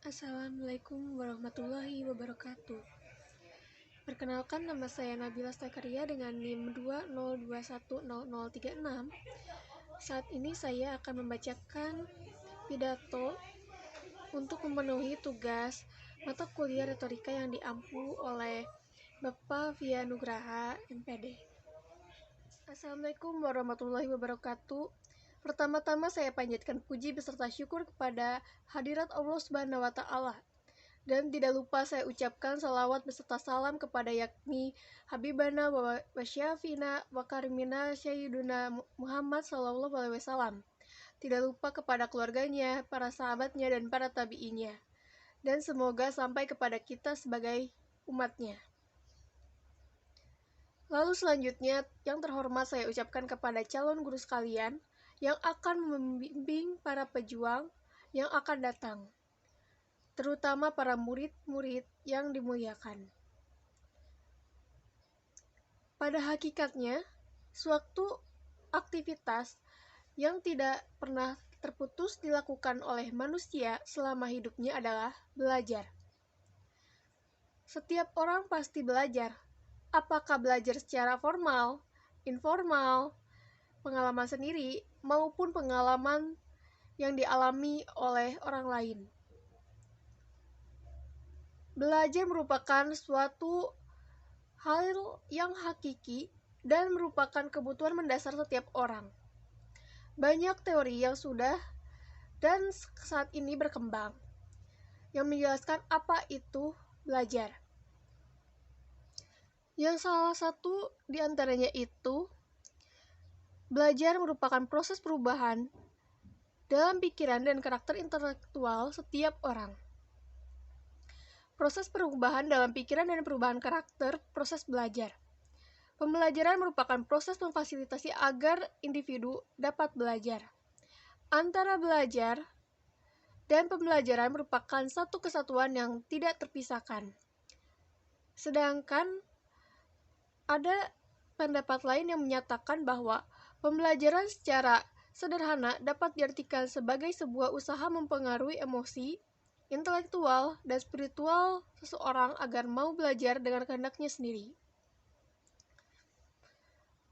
Assalamualaikum warahmatullahi wabarakatuh. Perkenalkan, nama saya Nabila Stakaria dengan NIM 202100036. Saat ini saya akan membacakan pidato untuk memenuhi tugas mata kuliah retorika yang diampu oleh Bapak Via Nugraha, MPD. Assalamualaikum warahmatullahi wabarakatuh. Pertama-tama saya panjatkan puji beserta syukur kepada hadirat Allah Subhanahu wa Ta'ala. Dan tidak lupa saya ucapkan salawat beserta salam kepada yakni Habibana wa Syafina wa Karimina Sayyiduna Muhammad Sallallahu Alaihi Wasallam. Tidak lupa kepada keluarganya, para sahabatnya, dan para tabi'inya. Dan semoga sampai kepada kita sebagai umatnya. Lalu selanjutnya, yang terhormat saya ucapkan kepada calon guru sekalian yang akan membimbing para pejuang yang akan datang, terutama para murid-murid yang dimuliakan. Pada hakikatnya, suatu aktivitas yang tidak pernah terputus dilakukan oleh manusia selama hidupnya adalah belajar. Setiap orang pasti belajar, apakah belajar secara formal, informal, pengalaman sendiri, maupun pengalaman yang dialami oleh orang lain. Belajar merupakan suatu hal yang hakiki dan merupakan kebutuhan mendasar setiap orang. Banyak teori yang sudah dan saat ini berkembang yang menjelaskan apa itu belajar. Yang salah satu di antaranya itu, belajar merupakan proses perubahan dalam pikiran dan karakter intelektual setiap orang. Proses perubahan dalam pikiran dan perubahan karakter, proses belajar. Pembelajaran merupakan proses memfasilitasi agar individu dapat belajar. Antara belajar dan pembelajaran merupakan satu kesatuan yang tidak terpisahkan. Sedangkan ada pendapat lain yang menyatakan bahwa pembelajaran secara sederhana dapat diartikan sebagai sebuah usaha mempengaruhi emosi, intelektual, dan spiritual seseorang agar mau belajar dengan kehendaknya sendiri.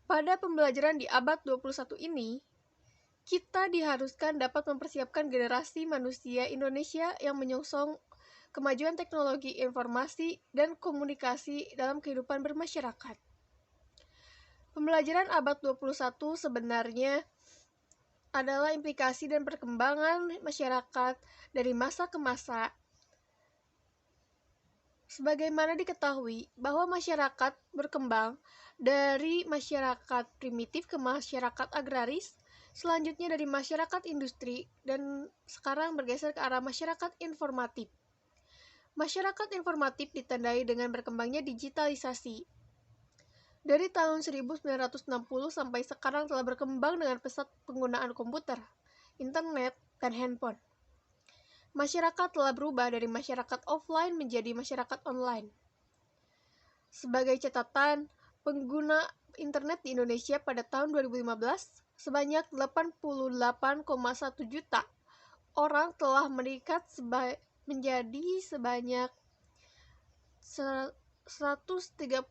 Pada pembelajaran di abad 21 ini, kita diharuskan dapat mempersiapkan generasi manusia Indonesia yang menyongsong kemajuan teknologi informasi dan komunikasi dalam kehidupan bermasyarakat. Pembelajaran abad 21 sebenarnya adalah implikasi dan perkembangan masyarakat dari masa ke masa. Sebagaimana diketahui bahwa masyarakat berkembang dari masyarakat primitif ke masyarakat agraris, selanjutnya dari masyarakat industri, dan sekarang bergeser ke arah masyarakat informatif. Masyarakat informatif ditandai dengan berkembangnya digitalisasi. Dari tahun 1960 sampai sekarang telah berkembang dengan pesat penggunaan komputer, internet, dan handphone. Masyarakat telah berubah dari masyarakat offline menjadi masyarakat online. Sebagai catatan, pengguna internet di Indonesia pada tahun 2015 sebanyak 88,1 juta orang telah meningkat menjadi sebanyak 132,5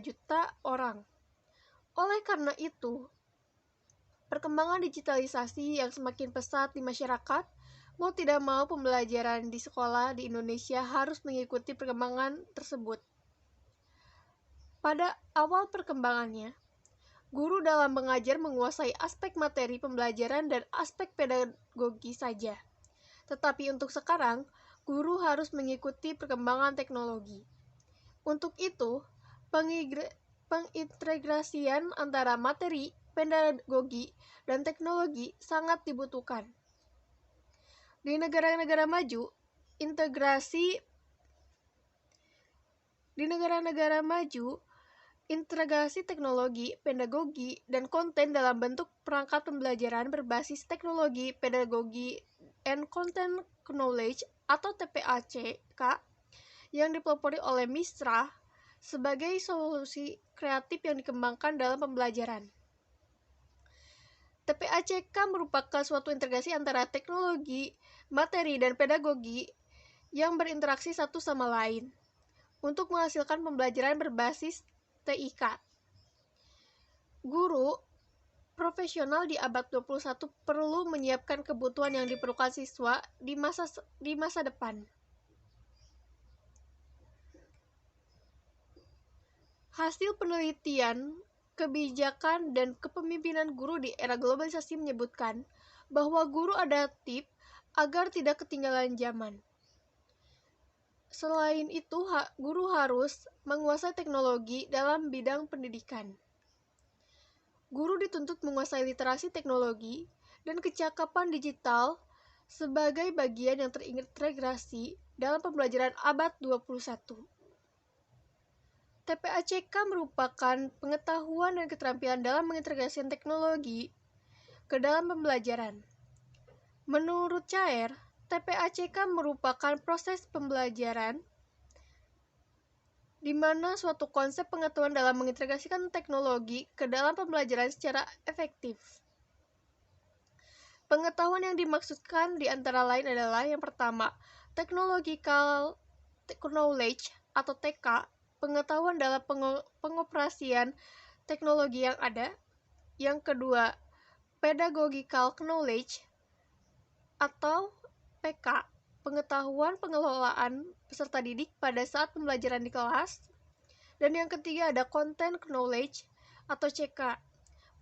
juta orang. Oleh karena itu, perkembangan digitalisasi yang semakin pesat di masyarakat, mau tidak mau pembelajaran di sekolah di Indonesia harus mengikuti perkembangan tersebut. Pada awal perkembangannya, guru dalam mengajar menguasai aspek materi pembelajaran dan aspek pedagogi saja. Tetapi untuk sekarang, guru harus mengikuti perkembangan teknologi. Untuk itu, pengintegrasian antara materi, pedagogi, dan teknologi sangat dibutuhkan. Di negara-negara maju, integrasi teknologi, pedagogi, dan konten dalam bentuk perangkat pembelajaran berbasis teknologi, pedagogi, and content knowledge atau TPACK yang dipelopori oleh MISRA sebagai solusi kreatif yang dikembangkan dalam pembelajaran. TPACK merupakan suatu integrasi antara teknologi, materi, dan pedagogi yang berinteraksi satu sama lain untuk menghasilkan pembelajaran berbasis TIK. Guru profesional di abad 21 perlu menyiapkan kebutuhan yang diperlukan siswa di masa depan. Hasil penelitian, kebijakan, dan kepemimpinan guru di era globalisasi menyebutkan bahwa guru adaptif agar tidak ketinggalan zaman. Selain itu, guru harus menguasai teknologi dalam bidang pendidikan. Guru dituntut menguasai literasi teknologi dan kecakapan digital sebagai bagian yang terintegrasi dalam pembelajaran abad 21. TPACK merupakan pengetahuan dan keterampilan dalam mengintegrasikan teknologi ke dalam pembelajaran. Menurut Caer, TPACK merupakan proses pembelajaran di mana suatu konsep pengetahuan dalam mengintegrasikan teknologi ke dalam pembelajaran secara efektif. Pengetahuan yang dimaksudkan di antara lain adalah yang pertama, technological knowledge atau TK, pengetahuan dalam pengoperasian teknologi yang ada. Yang kedua, pedagogical knowledge atau PK, pengetahuan pengelolaan peserta didik pada saat pembelajaran di kelas. Dan yang ketiga ada content knowledge atau CK,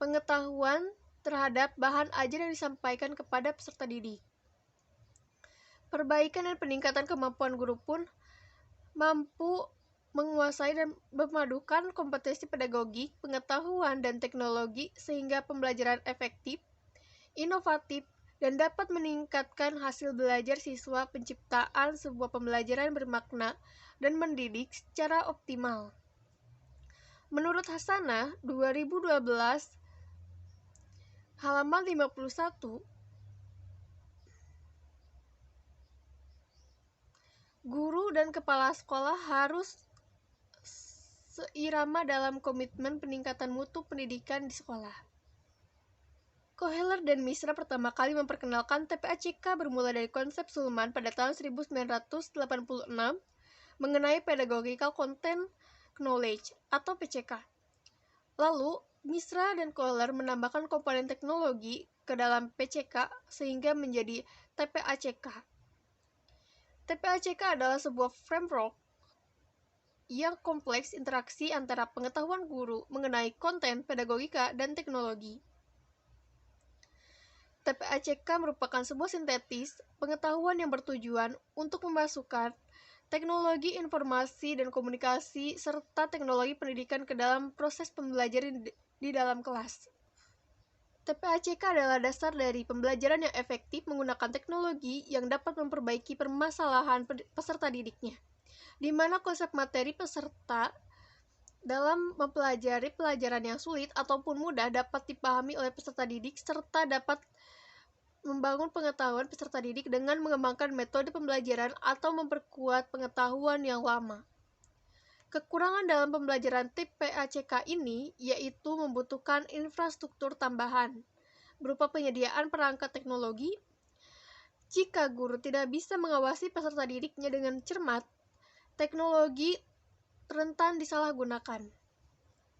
pengetahuan terhadap bahan ajar yang disampaikan kepada peserta didik. Perbaikan dan peningkatan kemampuan guru pun mampu menguasai dan memadukan kompetensi pedagogik, pengetahuan, dan teknologi sehingga pembelajaran efektif, inovatif, dan dapat meningkatkan hasil belajar siswa, penciptaan sebuah pembelajaran bermakna dan mendidik secara optimal. Menurut Hasanah, 2012, halaman 51, guru dan kepala sekolah harus seirama dalam komitmen peningkatan mutu pendidikan di sekolah. Kohler dan Misra pertama kali memperkenalkan TPACK bermula dari konsep Sulman pada tahun 1986 mengenai Pedagogical Content Knowledge atau PCK. Lalu, Misra dan Kohler menambahkan komponen teknologi ke dalam PCK sehingga menjadi TPACK. TPACK adalah sebuah framework yang kompleks interaksi antara pengetahuan guru mengenai konten, pedagogika, dan teknologi. TPACK merupakan sebuah sintetis pengetahuan yang bertujuan untuk memasukkan teknologi informasi dan komunikasi serta teknologi pendidikan ke dalam proses pembelajaran di dalam kelas. TPACK adalah dasar dari pembelajaran yang efektif menggunakan teknologi yang dapat memperbaiki permasalahan peserta didiknya, di mana konsep materi peserta dalam mempelajari pelajaran yang sulit ataupun mudah dapat dipahami oleh peserta didik serta dapat membangun pengetahuan peserta didik dengan mengembangkan metode pembelajaran atau memperkuat pengetahuan yang lama. Kekurangan dalam pembelajaran TPACK ini yaitu membutuhkan infrastruktur tambahan berupa penyediaan perangkat teknologi. Jika guru tidak bisa mengawasi peserta didiknya dengan cermat, teknologi rentan disalahgunakan.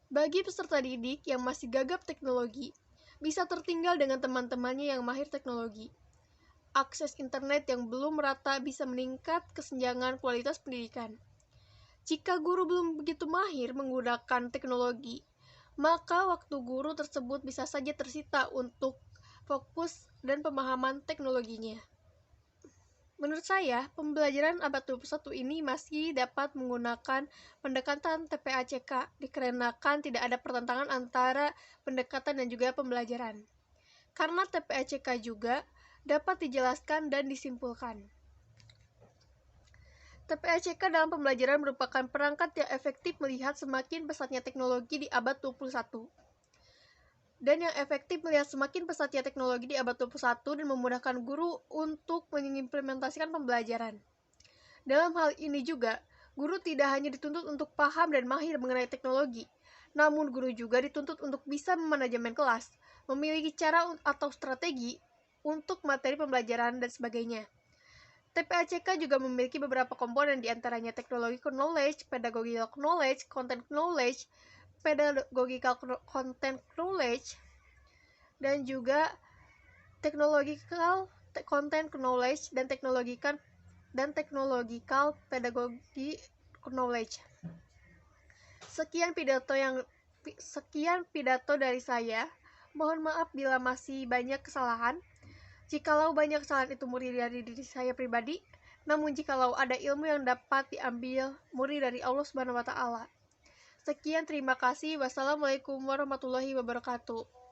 Bagi peserta didik yang masih gagap teknologi, bisa tertinggal dengan teman-temannya yang mahir teknologi. Akses internet yang belum merata bisa meningkat kesenjangan kualitas pendidikan. Jika guru belum begitu mahir menggunakan teknologi, maka waktu guru tersebut bisa saja tersita untuk fokus dan pemahaman teknologinya. Menurut saya, pembelajaran abad 21 ini masih dapat menggunakan pendekatan TPACK dikarenakan tidak ada pertentangan antara pendekatan dan juga pembelajaran. Karena TPACK juga dapat dijelaskan dan disimpulkan. TPACK dalam pembelajaran merupakan perangkat yang efektif melihat semakin pesatnya teknologi di abad 21. Dan yang efektif melihat semakin pesatnya teknologi di abad 21 dan memudahkan guru untuk mengimplementasikan pembelajaran. Dalam hal ini juga, guru tidak hanya dituntut untuk paham dan mahir mengenai teknologi, namun guru juga dituntut untuk bisa memanajemen kelas, memiliki cara atau strategi untuk materi pembelajaran dan sebagainya. TPACK juga memiliki beberapa komponen, diantaranya technological knowledge, pedagogical knowledge, content knowledge, pedagogical content knowledge, dan juga technological content knowledge dan technological pedagogy knowledge. Sekian pidato dari saya. Mohon maaf bila masih banyak kesalahan. Jikalau banyak kesalahan itu murni dari diri saya pribadi, namun jikalau ada ilmu yang dapat diambil murni dari Allah Subhanahu wa taala. Sekian, terima kasih. Wassalamualaikum warahmatullahi wabarakatuh.